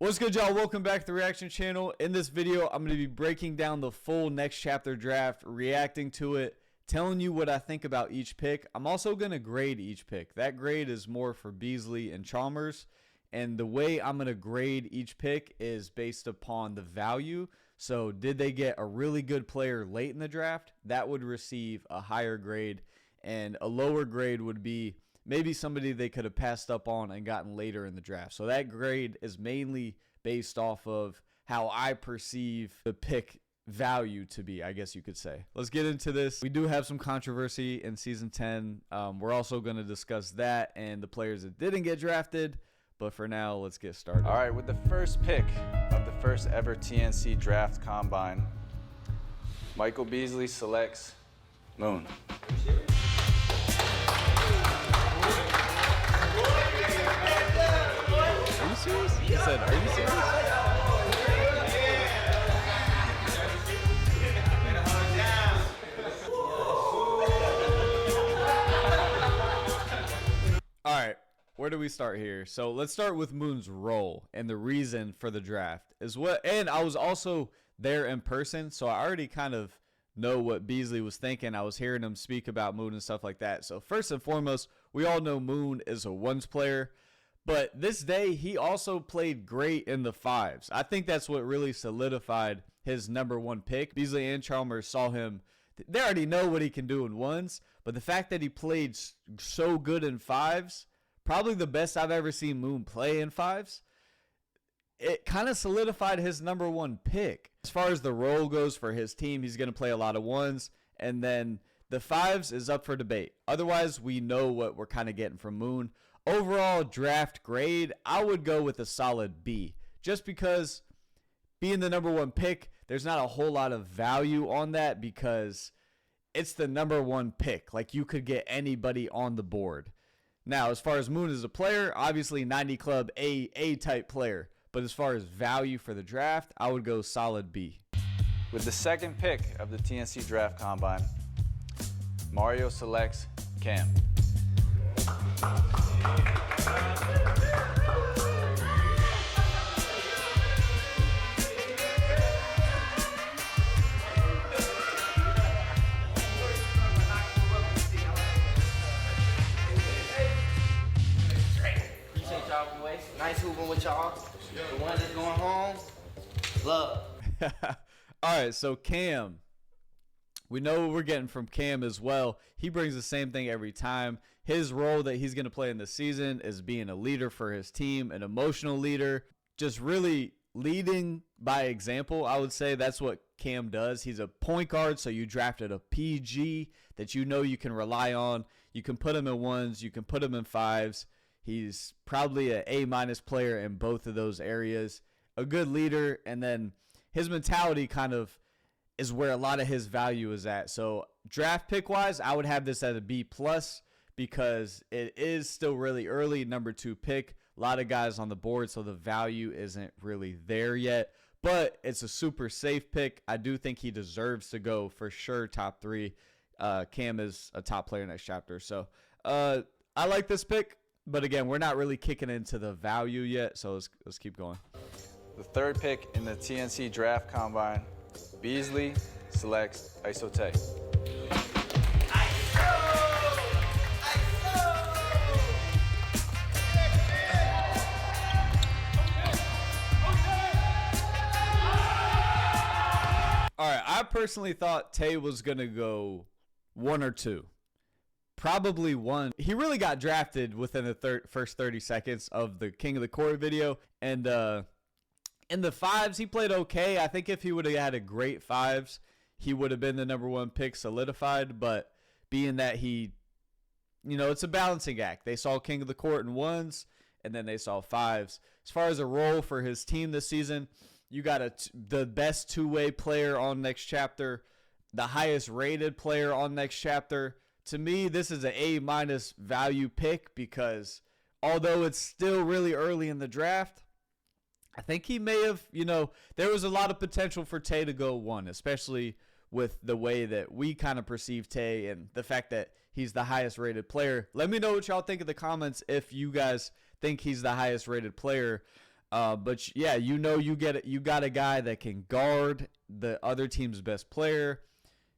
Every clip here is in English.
What's good, y'all? Welcome back to the reaction channel. In this video, I'm going to be breaking down the full next chapter draft, reacting to it, telling you what I think about each pick. I'm also going to grade each pick. That grade is more for Beasley and Chalmers, and the way I'm going to grade each pick is based upon the value. So did they get a really good player late in the draft? That would receive a higher grade, and a lower grade would be maybe somebody they could have passed up on and gotten later in the draft. So that grade is mainly based off of how I perceive the pick value to be, I guess you could say. Let's get into this. We do have some controversy in Season 10. We're also going to discuss that and the players that didn't get drafted. But for now, let's get started. All right, with the first pick of the first ever TNC Draft Combine, Michael Beasley selects Moon. Are you serious? He said, are you serious? All right, where do we start here? So let's start with Moon's role and the reason for the draft is what, and I was also there in person, so I already kind of know what Beasley was thinking. I was hearing him speak about Moon and stuff like that. So first and foremost, we all know Moon is a ones player. But this day, he also played great in the fives. I think that's what really solidified his #1 pick. Beasley and Chalmers saw him. They already know what he can do in ones. But the fact that he played so good in fives, probably the best I've ever seen Moon play in fives, it kind of solidified his #1 pick. As far as the role goes for his team, he's going to play a lot of ones. And then the fives is up for debate. Otherwise, we know what we're kind of getting from Moon. Overall draft grade, I would go with a solid B. Just because being the #1 pick, there's not a whole lot of value on that because it's the #1 pick. Like, you could get anybody on the board. Now, as far as Moon as a player, obviously 90 club A-type player. But as far as value for the draft, I would go solid B. With the second pick of the TNC Draft Combine, Mario selects Cam. Appreciate y'all, boys. Nice hooping with y'all. The one that's going home, love. All right, so Cam. We know what we're getting from Cam as well. He brings the same thing every time. His role that he's going to play in the season is being a leader for his team, an emotional leader, just really leading by example. I would say that's what Cam does. He's a point guard, so you drafted a PG that you know you can rely on. You can put him in ones. You can put him in fives. He's probably an A- player in both of those areas. A good leader, and then his mentality kind of is where a lot of his value is at. So draft pick wise, I would have this at a B+ because it is still really early, #2 pick. A lot of guys on the board, so the value isn't really there yet. But it's a super safe pick. I do think he deserves to go for sure top 3. Cam is a top player next chapter. So I like this pick. But again, we're not really kicking into the value yet, so let's keep going. The third pick in the TNC Draft Combine, Beasley selects Isote. All right, I personally thought Tay was going to go 1 or 2. Probably 1. He really got drafted within the first 30 seconds of the King of the Court video. And in the fives, he played okay. I think if he would have had a great fives, he would have been the #1 pick solidified. But being that he, it's a balancing act. They saw King of the Court in ones, and then they saw fives. As far as a role for his team this season, you got the best two-way player on next chapter, the highest rated player on next chapter. To me, this is an A- value pick because although it's still really early in the draft, I think he may have, there was a lot of potential for Tay to go 1, especially with the way that we kind of perceive Tay and the fact that he's the highest rated player. Let me know what y'all think in the comments if you guys think he's the highest rated player. But yeah, you got a guy that can guard the other team's best player,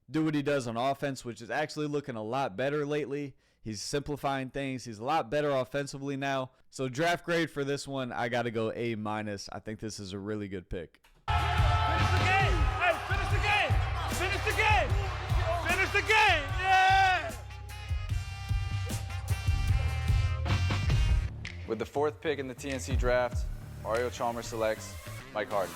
do what he does on offense, which is actually looking a lot better lately. He's simplifying things. He's a lot better offensively now. So draft grade for this one, I got to go A-. I think this is a really good pick. Finish the game! Hey, finish the game! Finish the game! Finish the game! Yeah! With the 4th pick in the TNC draft, Mario Chalmers selects Mike Harden.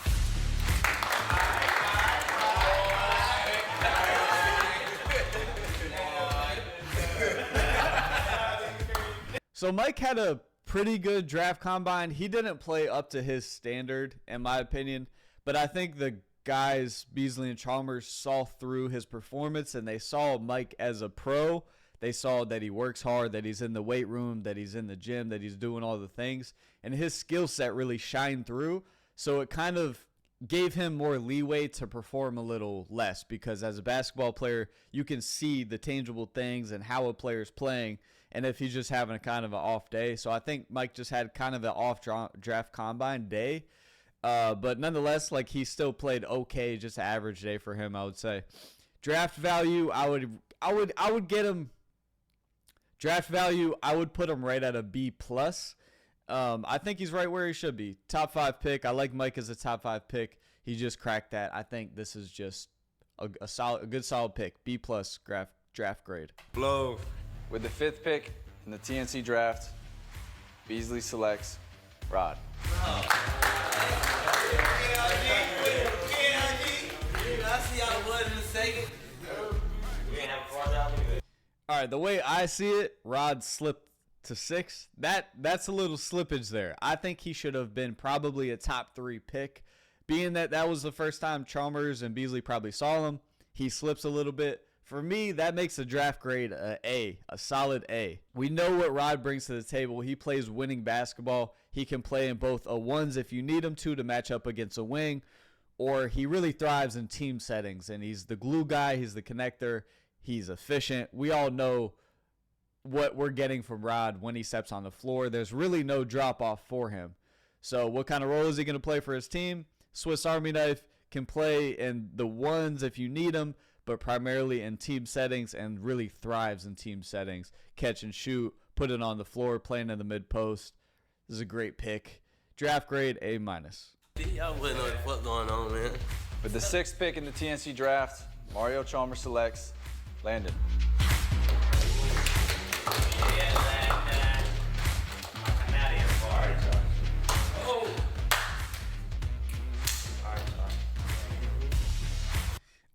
So Mike had a pretty good draft combine. He didn't play up to his standard, in my opinion. But I think the guys, Beasley and Chalmers, saw through his performance, and they saw Mike as a pro. They saw that he works hard, that he's in the weight room, that he's in the gym, that he's doing all the things. And his skill set really shined through. So it kind of gave him more leeway to perform a little less, because as a basketball player, you can see the tangible things and how a player's playing, and if he's just having a kind of an off day. So I think Mike just had kind of an off draft combine day. But nonetheless, like, he still played okay, just an average day for him, I would say. Draft value, I would get him. Draft value, I would put him right at a B+. I think he's right where he should be. Top 5 pick. I like Mike as a top 5 pick. He just cracked that. I think this is just a good solid pick. B+ draft grade. Blow. With the 5th pick in the TNC draft, Beasley selects Rod. I see y'all was in a second. All right, the way I see it, Rod slipped to 6. That's a little slippage there. I think he should have been probably a top 3 pick. Being that was the first time Chalmers and Beasley probably saw him, he slips a little bit. For me, that makes the draft grade a solid A. We know what Rod brings to the table. He plays winning basketball. He can play in both a ones if you need him to match up against a wing, or he really thrives in team settings, and he's the glue guy. He's the connector. He's efficient. We all know what we're getting from Rod when he steps on the floor. There's really no drop-off for him. So what kind of role is he going to play for his team? Swiss Army knife, can play in the ones if you need him, but primarily in team settings, and really thrives in team settings. Catch and shoot, put it on the floor, playing in the mid-post. This is a great pick. Draft grade, A-. Y'all wouldn't know what's going on, man. With the 6th pick in the TNC draft, Mario Chalmers selects Landon.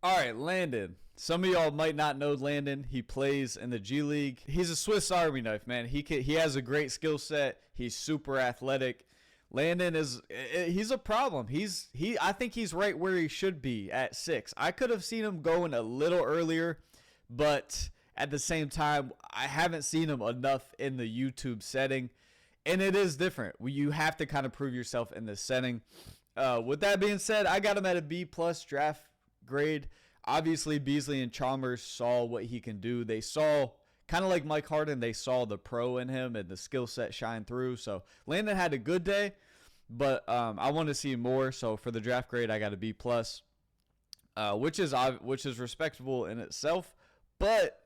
All right, Landon. Some of y'all might not know Landon. He plays in the G League. He's a Swiss Army knife, man. He has a great skill set. He's super athletic. Landon he's a problem. I think he's right where he should be at 6. I could have seen him going a little earlier, but at the same time, I haven't seen him enough in the YouTube setting, and it is different. You have to kind of prove yourself in this setting. With that being said, I got him at a B+ draft grade. Obviously, Beasley and Chalmers saw what he can do. They saw, kind of like Mike Harden, they saw the pro in him and the skill set shine through. So Landon had a good day, but I want to see more. So for the draft grade, I got a B+, which is respectable in itself. But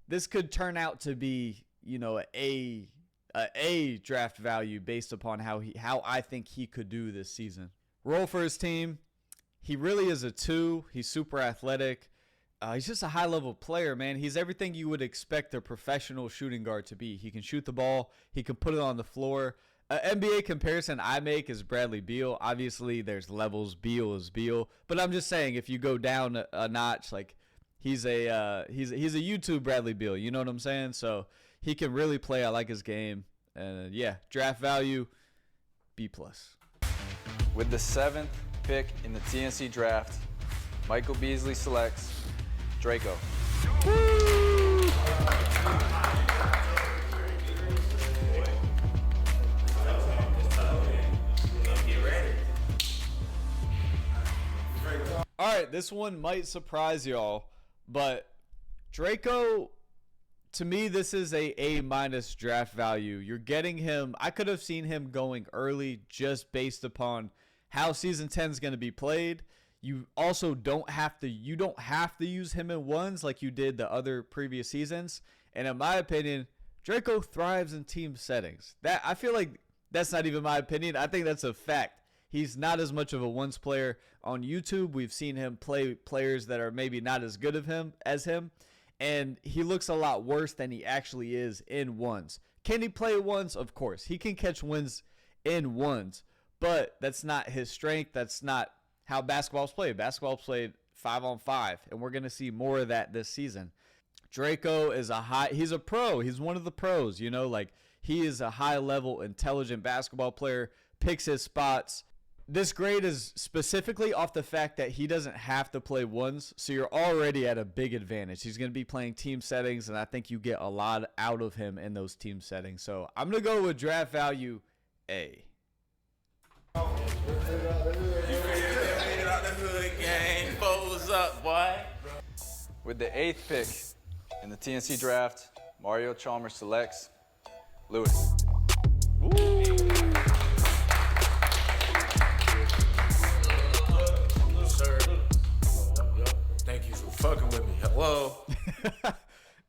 this could turn out to be, a draft value based upon how I think he could do this season. Role for his team. He really is a 2. He's super athletic. He's just a high-level player, man. He's everything you would expect a professional shooting guard to be. He can shoot the ball. He can put it on the floor. NBA comparison I make is Bradley Beal. Obviously, there's levels. Beal is Beal. But I'm just saying, if you go down a notch, like, he's a YouTube Bradley Beal. You know what I'm saying? So he can really play. I like his game. And, yeah, draft value, B+. With the 7th pick in the TNC draft, Michael Beasley selects Draco. All right, this one might surprise y'all, but Draco To me, this is a minus draft value. You're getting him. I could have seen him going early just based upon how season 10 is going to be played. You also don't have to use him in ones like you did the other previous seasons. And in my opinion, Draco thrives in team settings. That I feel like that's not even my opinion. I think that's a fact. He's not as much of a ones player on YouTube. We've seen him play players that are maybe not as good as him. And he looks a lot worse than he actually is in ones. Can he play ones? Of course. He can catch wins in ones. But that's not his strength. That's not how basketball's played. Basketball's played 5-on-5. And we're going to see more of that this season. Draco is he's a pro. He's one of the pros, you know, like he is a high level, intelligent basketball player, picks his spots. This grade is specifically off the fact that he doesn't have to play ones, so you're already at a big advantage. He's going to be playing team settings, and I think you get a lot out of him in those team settings. So I'm going to go with draft value A. With the 8th pick in the TNC draft, Mario Chalmers selects Lewis. Thank you for fucking with me. Hello.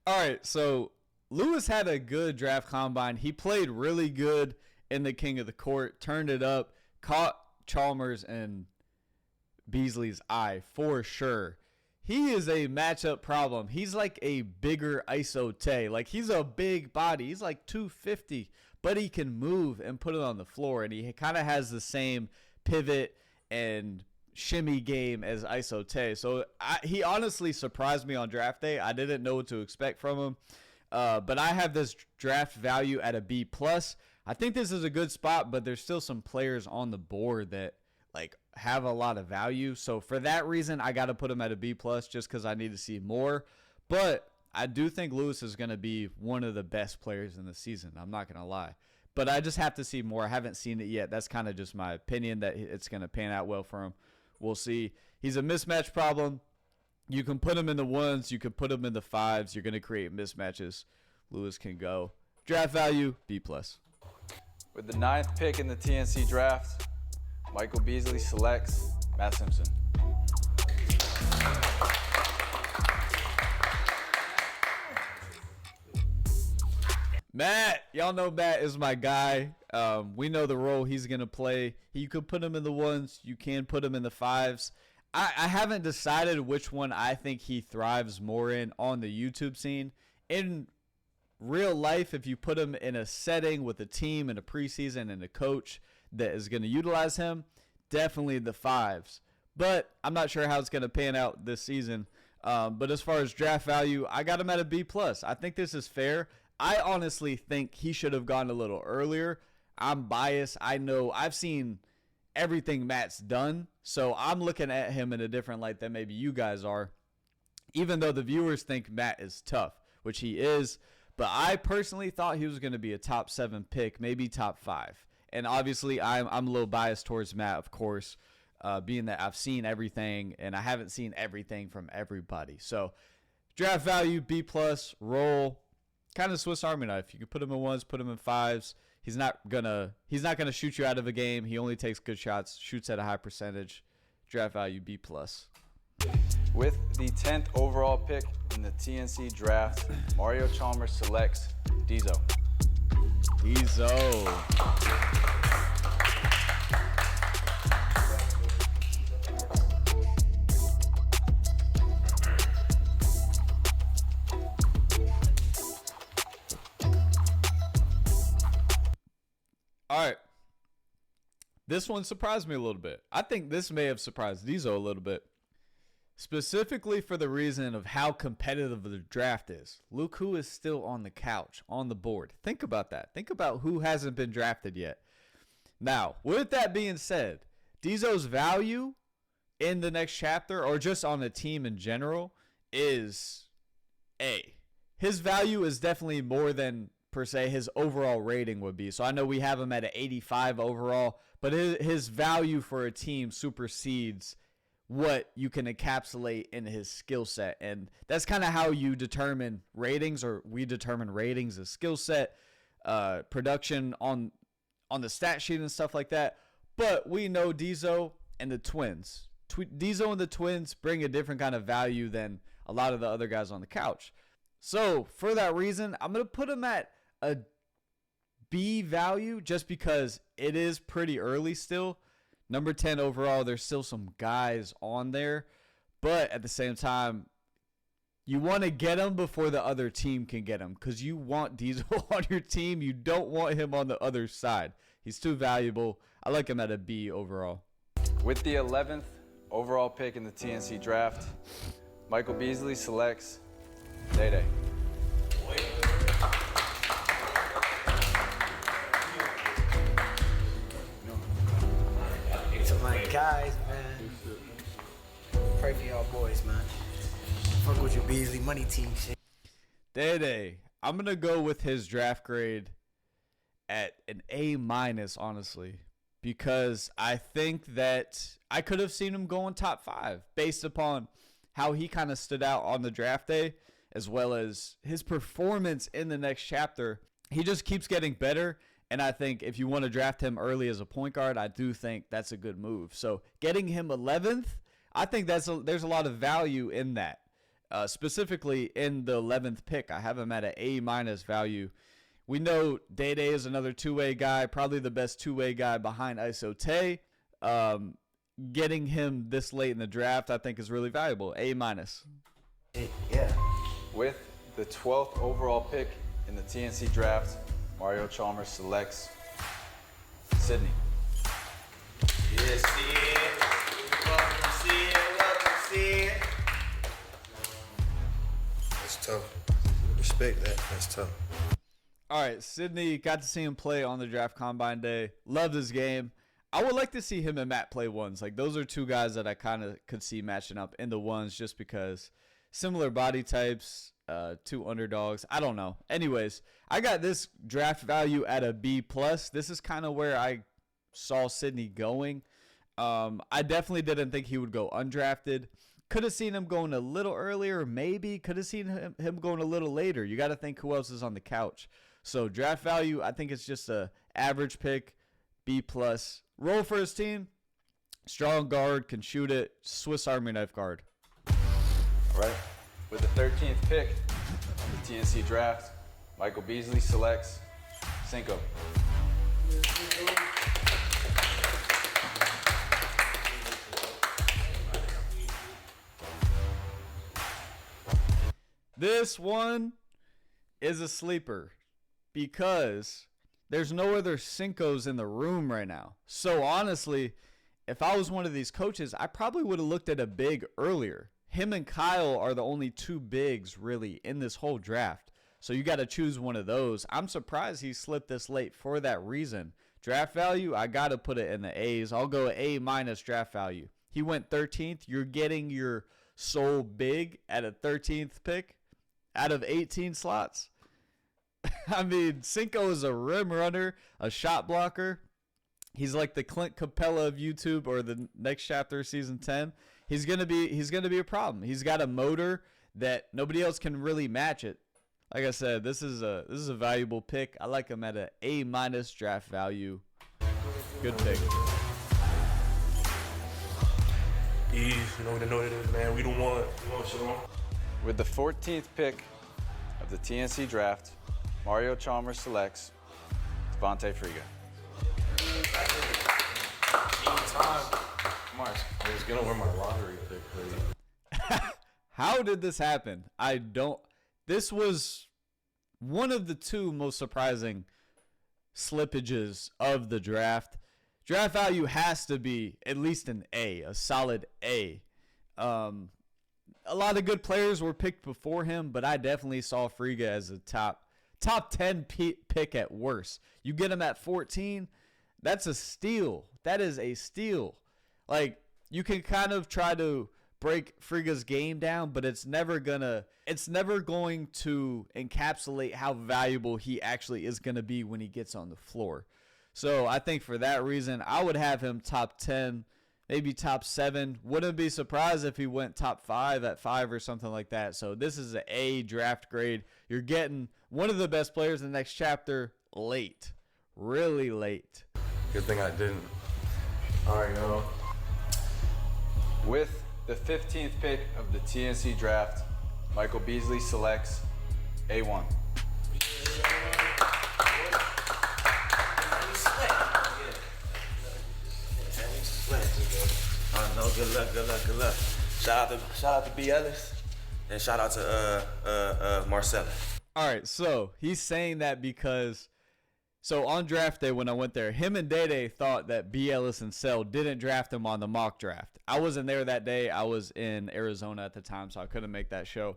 All right, so Lewis had a good draft combine. He played really good in the King of the Court, turned it up, caught Chalmers and Beasley's eye for sure. He is a matchup problem. He's like a bigger Iso-Tay. Like, he's a big body. He's like 250, but he can move and put it on the floor, and he kind of has the same pivot and shimmy game as Iso-Tay. So he honestly surprised me on draft day. I didn't know what to expect from him, but I have this draft value at a B+. I think this is a good spot, but there's still some players on the board that like have a lot of value. So for that reason, I got to put him at a B+ just because I need to see more. But I do think Lewis is going to be one of the best players in the season. I'm not going to lie. But I just have to see more. I haven't seen it yet. That's kind of just my opinion that it's going to pan out well for him. We'll see. He's a mismatch problem. You can put him in the ones. You can put him in the fives. You're going to create mismatches. Lewis can go. Draft value, B+. With the 9th pick in the TNC draft, Michael Beasley selects Matt Simpson. Matt, y'all know Matt is my guy. We know the role he's going to play. You could put him in the ones. You can put him in the fives. I haven't decided which one I think he thrives more in on the YouTube scene. In real life, if you put him in a setting with a team and a preseason and a coach that is going to utilize him, definitely the fives. But I'm not sure how it's going to pan out this season. But as far as draft value, I got him at a B+. I think this is fair. I honestly think he should have gone a little earlier. I'm biased. I know I've seen everything Matt's done, so I'm looking at him in a different light than maybe you guys are, even though the viewers think Matt is tough, which he is. But I personally thought he was going to be a top 7 pick, maybe top 5. And obviously, I'm a little biased towards Matt, of course, being that I've seen everything, and I haven't seen everything from everybody. So draft value, B+, roll. Kind of Swiss Army knife. You can put him in ones, put him in fives. He's not gonna shoot you out of a game. He only takes good shots, shoots at a high percentage. Draft value B+. With the 10th overall pick in the TNC draft, Mario Chalmers selects Dizo. All right. This one surprised me a little bit. I think this may have surprised Dizo a little bit. Specifically for the reason of how competitive the draft is. Look who is still on the couch, on the board. Think about that. Think about who hasn't been drafted yet. Now, with that being said, Dizo's value in the next chapter, or just on the team in general, is A. His value is definitely more than, per se, his overall rating would be. So I know we have him at an 85 overall, but his value for a team supersedes what you can encapsulate in his skill set. And that's kind of how you determine ratings, or we determine ratings as skill set, production on the stat sheet and stuff like that. But we know Diesel and the Twins. Diesel and the Twins bring a different kind of value than a lot of the other guys on the couch. So for that reason, I'm going to put him at a B value just because it is pretty early still. Number 10 overall, there's still some guys on there. But at the same time, you want to get him before the other team can get him, because you want Diesel on your team. You don't want him on the other side. He's too valuable. I like him at a B overall. With the 11th overall pick in the TNC draft, Michael Beasley selects DayDay. So my guys, man. Pray for y'all boys, man. Fuck with your Beasley money team shit. DayDay, I'm going to go with his draft grade at an A-, honestly, because I think that I could have seen him going top 5 based upon how he kind of stood out on the draft day, as well as his performance in the next chapter. He just keeps getting better, and I think if you want to draft him early as a point guard, I do think that's a good move. So getting him 11th, I think there's a lot of value in that. Specifically in the 11th pick, I have him at an A- value. We know DayDay is another two-way guy, probably the best two-way guy behind Isote. Getting him this late in the draft, I think, is really valuable. A-. Yeah. With the 12th overall pick in the TNC draft, Mario Chalmers selects Sydney. Yes, Sid. Welcome, Sid. Welcome, Sid. That's tough. Respect that. That's tough. All right, Sydney, got to see him play on the draft combine day. Loved his game. I would like to see him and Matt play ones. Like, those are two guys that I kind of could see matching up in the ones just because similar body types, two underdogs. I don't know. Anyways, I got this draft value at a B+. This is kind of where I saw Sydney going. I definitely didn't think he would go undrafted. Could have seen him going a little earlier, maybe. Could have seen him going a little later. You got to think who else is on the couch. So draft value, I think it's just a average pick, B+. Role for his team, strong guard, can shoot it, Swiss Army knife guard. All right. With the 13th pick of the TNC draft, Michael Beasley selects Cinco. This one is a sleeper because there's no other Cincos in the room right now. So honestly, if I was one of these coaches, I probably would have looked at a big earlier. Him and Kyle are the only two bigs really in this whole draft. So you got to choose one of those. I'm surprised he slipped this late for that reason. Draft value, I got to put it in the A's. I'll go A- draft value. He went 13th. You're getting your sole big at a 13th pick out of 18 slots. I mean, Cinco is a rim runner, a shot blocker. He's like the Clint Capella of YouTube, or the next chapter of season 10. He's gonna be a problem. He's got a motor that nobody else can really match it. Like I said, this is a valuable pick. I like him at an A- draft value. Good pick. Eve, you know what it is, man. We don't want Shalom. With the 14th pick of the TNC draft, Mario Chalmers selects Vonte Friga. I was gonna wear my lottery pick hoodie. How did this happen? This was one of the two most surprising slippages of the draft. Draft value has to be at least an A, a solid A. A lot of good players were picked before him, but I definitely saw Friga as a top 10 pick at worst. You get him at 14, that's a steal. That is a steal. Like, you can kind of try to break Friga's game down, but it's never going to encapsulate how valuable he actually is going to be when he gets on the floor. So I think for that reason, I would have him top 10 maybe top 7. Wouldn't be surprised if he went top 5 at 5 or something like that. So this is an A draft grade. You're getting one of the best players in the next chapter late. Really late. Good thing I didn't. All right, yo. With the 15th pick of the TNC draft, Michael Beasley selects A1. No, good luck. Shout out to B. Ellis, and shout out to Marcella. All right, so he's saying that because, so on draft day when I went there, him and DayDay thought that B. Ellis and Sell didn't draft him on the mock draft. I wasn't there that day. I was in Arizona at the time, so I couldn't make that show.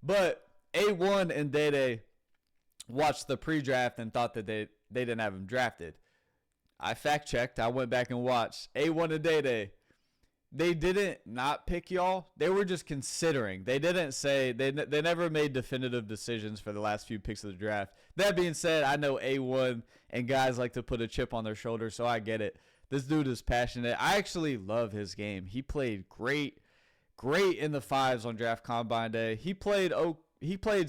But A1 and DayDay watched the pre-draft and thought that they didn't have him drafted. I fact-checked. I went back and watched. A1 and DayDay, they didn't not pick y'all. They were just considering. They didn't say, they never made definitive decisions for the last few picks of the draft. That being said, I know A1 and guys like to put a chip on their shoulder, so I get it. This dude is passionate. I actually love his game. He played great in the 5s on draft combine day. He played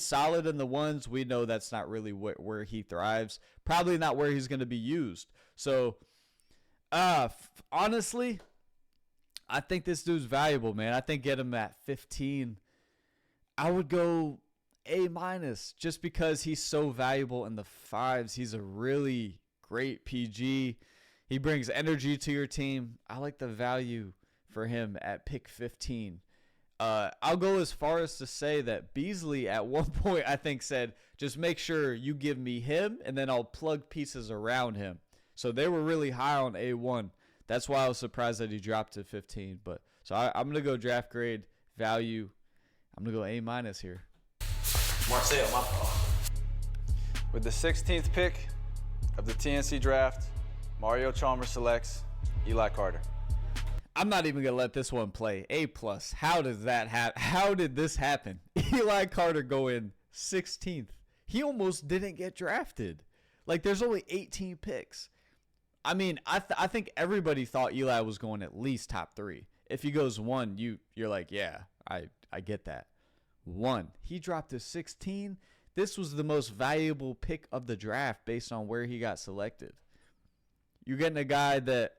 solid in the 1s. We know that's not really where he thrives. Probably not where he's going to be used. So, honestly, I think this dude's valuable, man. I think get him at 15. I would go A- just because he's so valuable in the 5s. He's a really great PG. He brings energy to your team. I like the value for him at pick 15. I'll go as far as to say that Beasley at one point I think said, just make sure you give me him and then I'll plug pieces around him. So they were really high on A1. That's why I was surprised that he dropped to 15. But so I'm going to go draft grade value. I'm going to go A- here. Marcel, my fault. With the 16th pick of the TNC draft, Mario Chalmers selects Eli Carter. I'm not even going to let this one play. A+. How does that happen? How did this happen? Eli Carter go in 16th. He almost didn't get drafted. Like, there's only 18 picks. I mean, I think everybody thought Eli was going at least top 3. If he goes 1, you're like, yeah, I get that. 1. He dropped to 16. This was the most valuable pick of the draft based on where he got selected. You're getting a guy that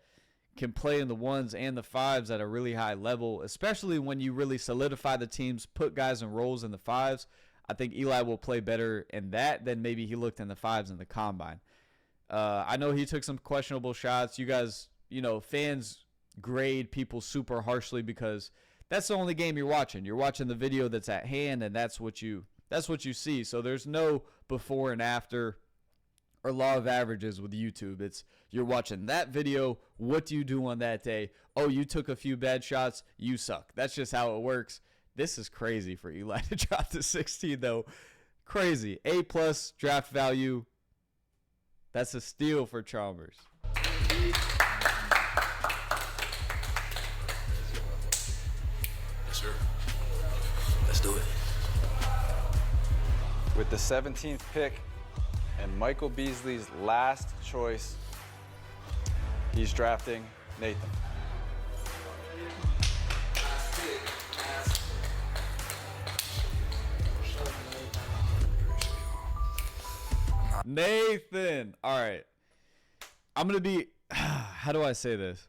can play in the 1s and the 5s at a really high level, especially when you really solidify the teams, put guys in roles in the 5s. I think Eli will play better in that than maybe he looked in the 5s in the combine. I know he took some questionable shots. You guys, fans grade people super harshly because that's the only game you're watching. You're watching the video that's at hand, and that's what you see. So there's no before and after or law of averages with YouTube. It's you're watching that video. What do you do on that day? Oh, you took a few bad shots. You suck. That's just how it works. This is crazy for Eli to drop to 16, though. Crazy. A+ draft value. That's a steal for Chalmers. Yes, sir. Let's do it. With the 17th pick and Michael Beasley's last choice, he's drafting Nathan. Nathan. All right. I'm going to be, how do I say this?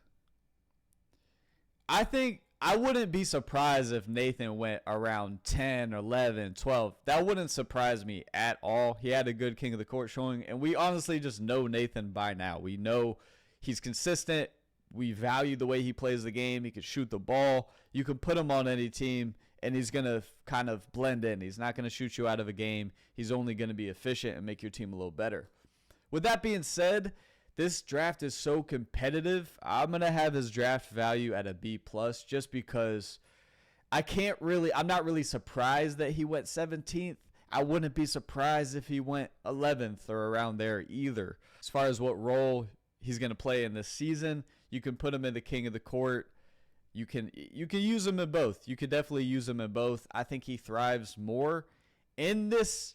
I think I wouldn't be surprised if Nathan went around 10, 11, 12. That wouldn't surprise me at all. He had a good King of the Court showing, and we honestly just know Nathan by now. We know he's consistent. We value the way he plays the game. He can shoot the ball. You can put him on any team, and he's going to kind of blend in. He's not going to shoot you out of a game. He's only going to be efficient and make your team a little better. With that being said, this draft is so competitive. I'm going to have his draft value at a B+ just because I'm not really surprised that he went 17th. I wouldn't be surprised if he went 11th or around there either. As far as what role he's going to play in this season, you can put him in the King of the Court. You can use him in both. You could definitely use him in both. I think he thrives more in this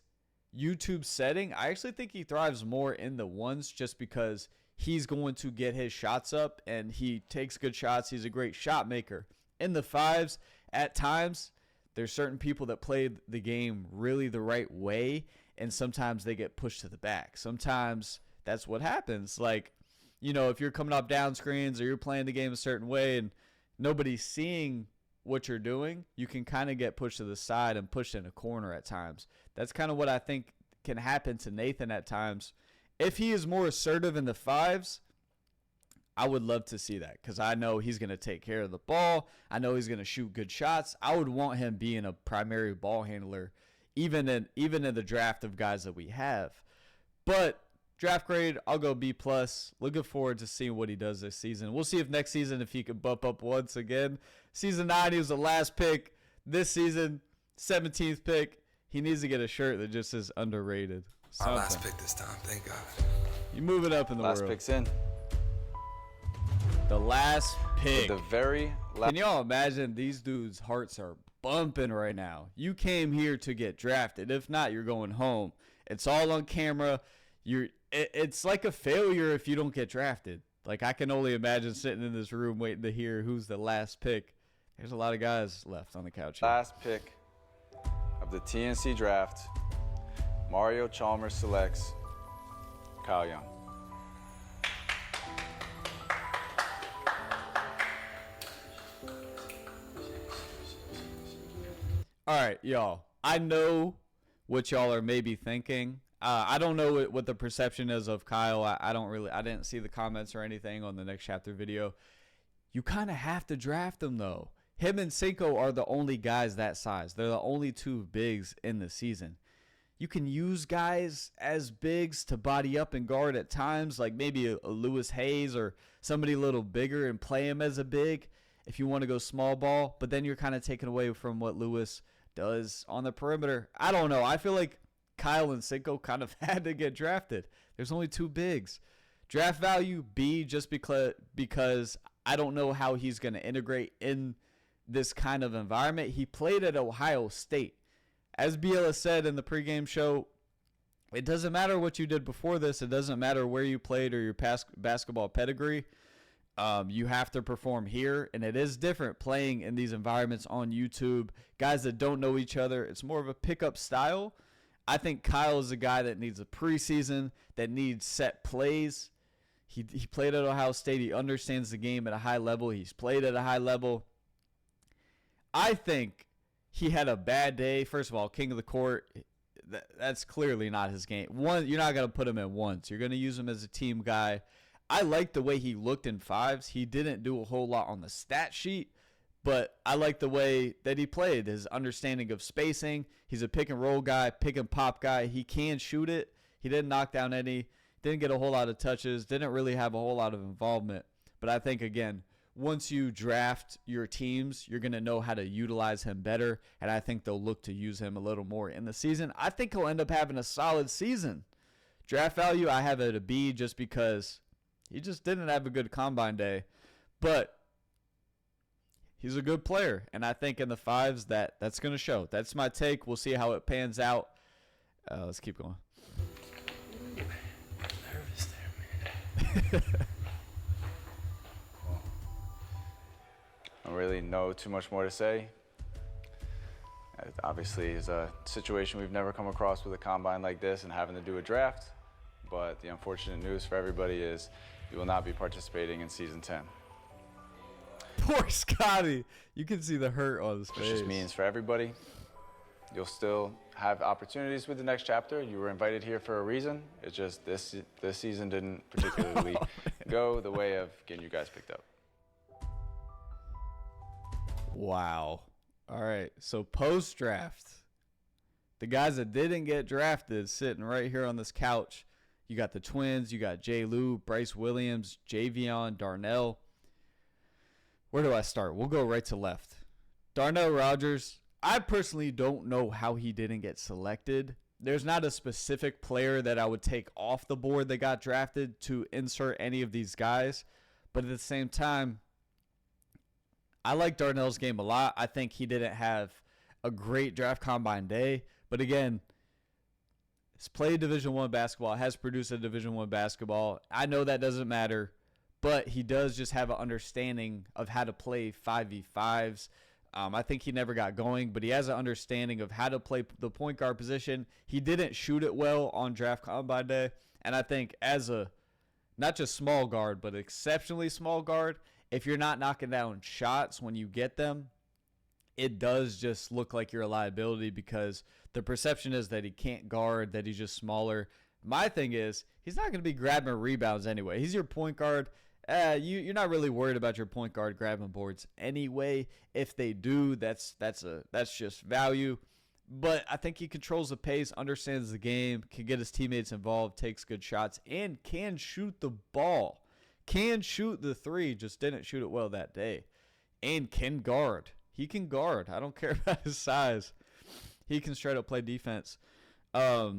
YouTube setting. I actually think he thrives more in the 1s just because he's going to get his shots up, and he takes good shots. He's a great shot maker. In the fives, at times, there's certain people that play the game really the right way, and sometimes they get pushed to the back. Sometimes that's what happens. Like, you know, if you're coming off down screens or you're playing the game a certain way and nobody's seeing what you're doing, you can kind of get pushed to the side and pushed in a corner at times. That's kind of what I think can happen to Nathan at times. If he is more assertive in the fives, I would love to see that because I know he's going to take care of the ball. I know he's going to shoot good shots. I would want him being a primary ball handler, even in the draft of guys that we have. But draft grade, I'll go B+. Looking forward to seeing what he does this season. We'll see if next season if he can bump up once again. Season 9, he was the last pick. This season, 17th pick. He needs to get a shirt that just says underrated. Our last pick this time, thank God. You move it up in the Last world. pick's in. The last pick. The very last. Can y'all imagine these dudes' hearts are bumping right now? You came here to get drafted. If not, you're going home. It's all on camera. It's like a failure if you don't get drafted. Like, I can only imagine sitting in this room waiting to hear who's the last pick. There's a lot of guys left on the couch here. Last pick of the TNC draft. Mario Chalmers selects Kyle Young. All right, y'all. I know what y'all are maybe thinking. I don't know what the perception is of Kyle. I didn't see the comments or anything on the next chapter video. You kind of have to draft him though. Him and Cinco are the only guys that size. They're the only two bigs in the season. You can use guys as bigs to body up and guard at times, like maybe a Lewis Hayes or somebody a little bigger and play him as a big if you want to go small ball. But then you're kind of taking away from what Lewis does on the perimeter. I don't know. I feel like Kyle and Cinco kind of had to get drafted. There's only two bigs. Draft value B, just because I don't know how he's going to integrate in this kind of environment. He played at Ohio State. As Biela said in the pregame show, it doesn't matter what you did before this. It doesn't matter where you played or your past basketball pedigree. You have to perform here, and it is different playing in these environments on YouTube. Guys that don't know each other, it's more of a pickup style. I think Kyle is a guy that needs a preseason, that needs set plays. He played at Ohio State. He understands the game at a high level. He's played at a high level. I think he had a bad day. First of all, king of the court, that's clearly not his game. One, you're not going to put him in once. You're going to use him as a team guy. I like the way he looked in fives. He didn't do a whole lot on the stat sheet, but I like the way that he played, his understanding of spacing. He's a pick and roll guy, pick and pop guy. He can shoot it. He didn't knock down any, didn't get a whole lot of touches, didn't really have a whole lot of involvement. But I think, again, once you draft your teams, you're going to know how to utilize him better, and I think they'll look to use him a little more in the season. I think he'll end up having a solid season. Draft value, I have it a B just because he just didn't have a good combine day. But he's a good player, and I think in the fives that's going to show. That's my take. We'll see how it pans out. Let's keep going. Nervous there, man. I don't really know too much more to say. It obviously is a situation we've never come across with a combine like this and having to do a draft. But the unfortunate news for everybody is you will not be participating in season 10. Poor Scotty. You can see the hurt on his face. Which just means for everybody, you'll still have opportunities with the next chapter. You were invited here for a reason. It's just this season didn't particularly go the way of getting you guys picked up. Wow. All right. So post-draft, the guys that didn't get drafted sitting right here on this couch. You got the twins. You got J. Lou, Bryce Williams, Javion, Darnell. Where do I start? We'll go right to left. Darnell Rogers, I personally don't know how he didn't get selected. There's not a specific player that I would take off the board that got drafted to insert any of these guys. But at the same time, I like Darnell's game a lot. I think he didn't have a great draft combine day. But again, has played Division I basketball, has produced a Division I basketball. I know that doesn't matter, but he does just have an understanding of how to play 5v5s. I think he never got going, but he has an understanding of how to play the point guard position. He didn't shoot it well on draft combine day, and I think as a not just small guard, but exceptionally small guard, if you're not knocking down shots when you get them, it does just look like you're a liability because the perception is that he can't guard, that he's just smaller. My thing is, he's not going to be grabbing rebounds anyway. He's your point guard. You're not really worried about your point guard grabbing boards anyway. If they do, that's just value. But I think he controls the pace, understands the game, can get his teammates involved, takes good shots, and can shoot the ball. Can shoot the three, just didn't shoot it well that day. And can guard. He can guard. I don't care about his size. He can straight up play defense. I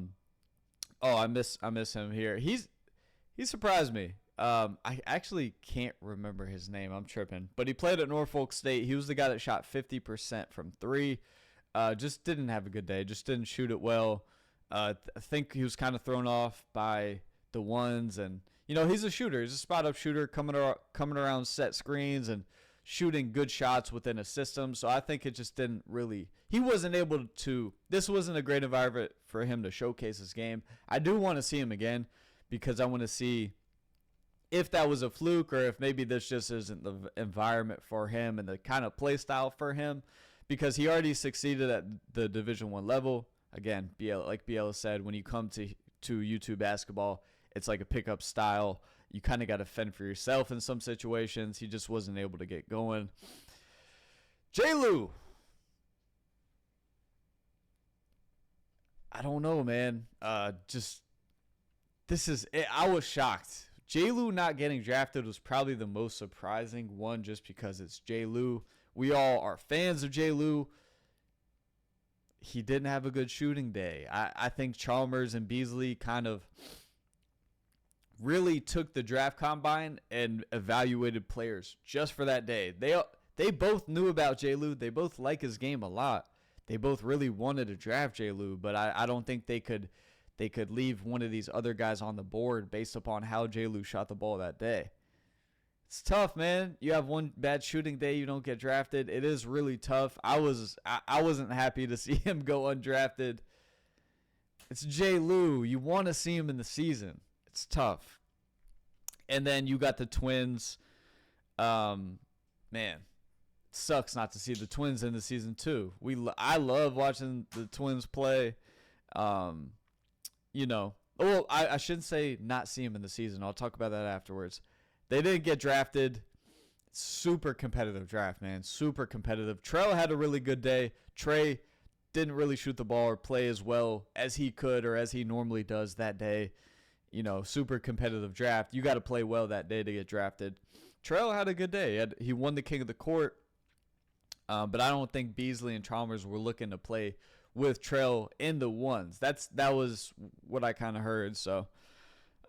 miss him here. He surprised me. I actually can't remember his name. I'm tripping. But he played at Norfolk State. He was the guy that shot 50% from three. Just didn't have a good day. Just didn't shoot it well. I think he was kind of thrown off by the ones. And, he's a shooter. He's a spot-up shooter coming around set screens and shooting good shots within a system. So I think it just didn't really – he wasn't able to – this wasn't a great environment for him to showcase his game. I do want to see him again because I want to see – if that was a fluke or if maybe this just isn't the environment for him and the kind of play style for him, because he already succeeded at the Division I level. Again, like Biela said, when you come to YouTube basketball, it's like a pickup style. You kind of got to fend for yourself in some situations. He just wasn't able to get going. J-Lou. I don't know, man. I was shocked. J-Lou not getting drafted was probably the most surprising one just because it's J-Lou. We all are fans of J-Lou. He didn't have a good shooting day. I think Chalmers and Beasley kind of really took the draft combine and evaluated players just for that day. They both knew about J-Lou. They both like his game a lot. They both really wanted to draft J-Lou, but I don't think they could leave one of these other guys on the board based upon how J-Lou shot the ball that day. It's tough, man. You have one bad shooting day, you don't get drafted. It is really tough. I wasn't happy to see him go undrafted. It's J-Lou. You want to see him in the season. It's tough. And then you got the Twins. Man, it sucks not to see the Twins in the season too. I love watching the Twins play. I shouldn't say not see him in the season. I'll talk about that afterwards. They didn't get drafted. Super competitive draft, man. Super competitive. Trell had a really good day. Trey didn't really shoot the ball or play as well as he could or as he normally does that day. Super competitive draft. You got to play well that day to get drafted. Trell had a good day. He won the King of the Court. But I don't think Beasley and Chalmers were looking to play with Trell in the ones. That was what I kind of heard. So,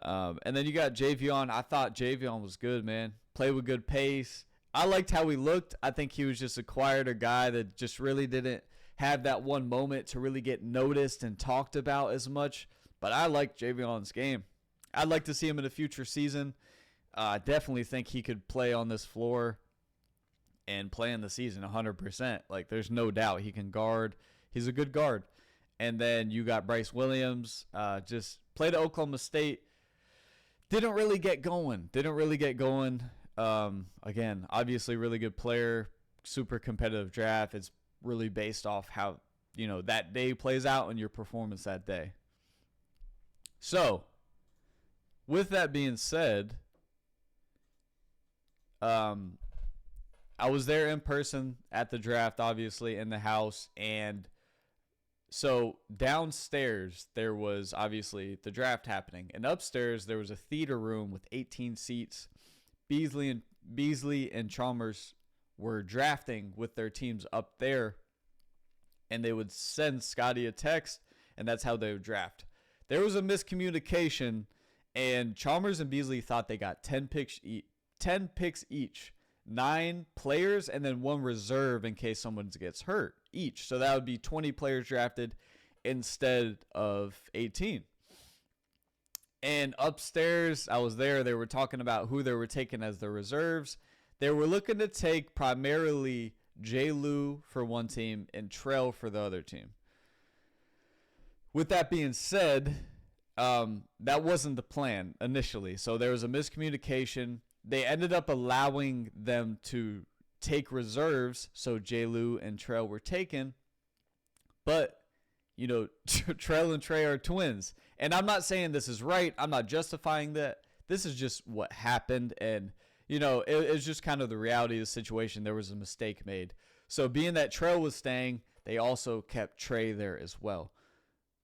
and then you got Javion. I thought Javion was good, man. Played with good pace. I liked how he looked. I think he was just acquired a guy that just really didn't have that one moment to really get noticed and talked about as much. But I like Javion's game. I'd like to see him in a future season. I definitely think he could play on this floor and play in the season 100%. Like, there's no doubt he can guard. He's a good guard. And then you got Bryce Williams. Just played at Oklahoma State. Didn't really get going. Again, obviously really good player. Super competitive draft. It's really based off how, that day plays out and your performance that day. So, with that being said, I was there in person at the draft, obviously, in the house. And so downstairs, there was obviously the draft happening. And upstairs, there was a theater room with 18 seats. Beasley and Chalmers were drafting with their teams up there. And they would send Scotty a text, and that's how they would draft. There was a miscommunication, and Chalmers and Beasley thought they got 10 picks each. 9 players and then 1 reserve in case someone gets hurt each. So that would be 20 players drafted. instead of 18. And upstairs, I was there. They were talking about who they were taking as the reserves. They were looking to take primarily J. Lou for one team and Trell for the other team. With that being said, that wasn't the plan initially. So there was a miscommunication. They ended up allowing them to take reserves. So J. Lou and Trell were taken. But, you know, Trell and Trey are twins. And I'm not saying this is right. I'm not justifying that. This is just what happened. And, you know, it's just kind of the reality of the situation. There was a mistake made. So being that Trell was staying, they also kept Trey there as well.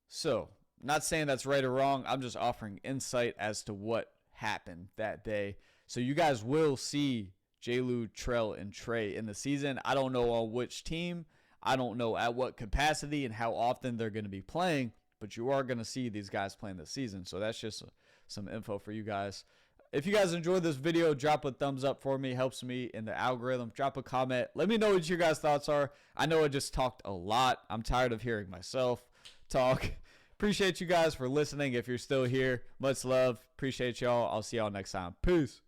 So, not saying that's right or wrong. I'm just offering insight as to what happened that day. So you guys will see J. Lou, Trell, and Trey in the season. I don't know on which team. I don't know at what capacity and how often they're going to be playing. But you are going to see these guys playing this season. So that's just some info for you guys. If you guys enjoyed this video, drop a thumbs up for me. Helps me in the algorithm. Drop a comment. Let me know what your guys' thoughts are. I know I just talked a lot. I'm tired of hearing myself talk. Appreciate you guys for listening. If you're still here, much love. Appreciate y'all. I'll see y'all next time. Peace.